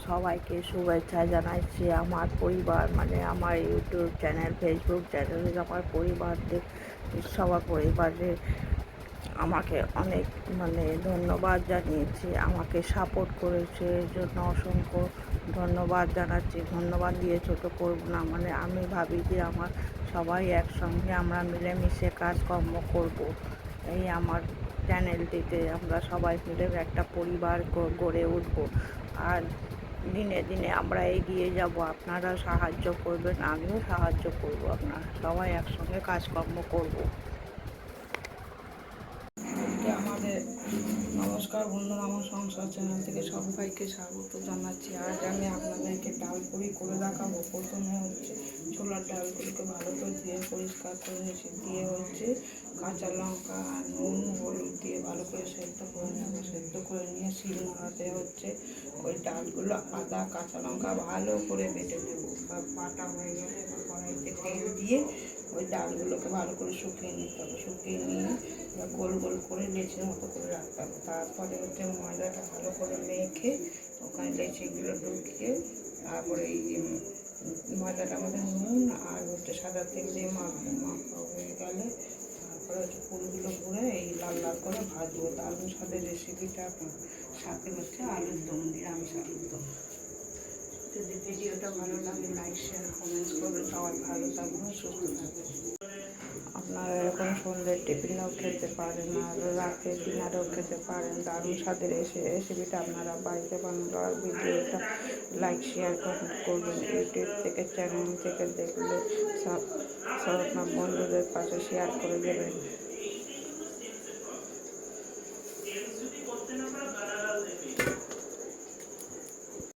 সবাইকে শুভেচ্ছা জানাচ্ছি। আমার পরিবার মানে আমার ইউটিউব চ্যানেল, ফেসবুক চ্যানেলে আমার পরিবারদের সবার পরিবারের আমাকে অনেক ধন্যবাদ জানিয়েছে, আমাকে সাপোর্ট করেছে, এর জন্য অসংখ্য ধন্যবাদ জানাচ্ছি। ধন্যবাদ দিয়ে ছোটো করব না, আমি ভাবি যে আমার সবাই একসঙ্গে আমরা মিলেমিশে কাজকর্ম করব। এই আমার চ্যানেলটিতে আমরা সবাই মিলে একটা পরিবার গড়ে উঠব, আর দিনে দিনে আমরা এগিয়ে যাব। আপনারা সাহায্য করবেন, আমিও সাহায্য করব, আপনারা সবাই একসঙ্গে কাজকর্ম করব। আমাদের নমস্কার বন্ধুরা, আমার সংসার চ্যানেল থেকে সবাইকে স্বাগত জানাচ্ছি। আজ আমি আপনাদেরকে ডালপুরি করে দেখাবো। প্রথমে হচ্ছে ছোলার ডালগুলোকে ভালো করে ধুয়ে পরিষ্কার করে নিয়েছি, দিয়ে হচ্ছে কাঁচা লঙ্কা, নুন, হলুদ দিয়ে ভালো করে সেদ্ধ করে নেব। সেদ্ধ করে নিয়ে শিলনোড়াতে হচ্ছে ওই ডালগুলো আদা কাঁচা লঙ্কা ভালো করে বেটে নেব। বাটা হয়ে গেলে কড়াইতে তেল দিয়ে ওই ডালগুলোকে ভালো করে শুকিয়ে নিতে হবে। শুকিয়ে নিয়ে গোল গোল করে লেচির মতো করে রাখতে হবে। তারপরে হচ্ছে ময়দাটা ভালো করে মেখে ওখানে লেচিগুলো ঢুকিয়ে তারপরে এই ময়দাটার মধ্যে নুন আর হচ্ছে সাদা তেল দিয়ে মাখা হয়ে গেলে তারপরে হচ্ছে ফুলগুলো ভরে এই লাল লাল করে ভাজবো। দারুণ স্বাদের রেসিপিটা সাথে হচ্ছে আলুর দম, নিরামিষ আলুর দম। যদি ভিডিওটা ভালো লাগে লাইক শেয়ার কমেন্টস করবেন। সবাই ভালো থাকবেন, সুস্থ থাকবেন। আপনারা এরকম সন্ধ্যের টিফিনও খেতে পারেন, আর রাতে ডিনারও খেতে পারেন। দারুণ স্বাদের রেসিপিটা আপনারা বাড়িতে বানালো। আর ভিডিওটা লাইক শেয়ার করবেন। ইউটিউব থেকে চ্যানেল থেকে দেখলে সব আপনার বন্ধুদের পাশে শেয়ার করে দেবেন।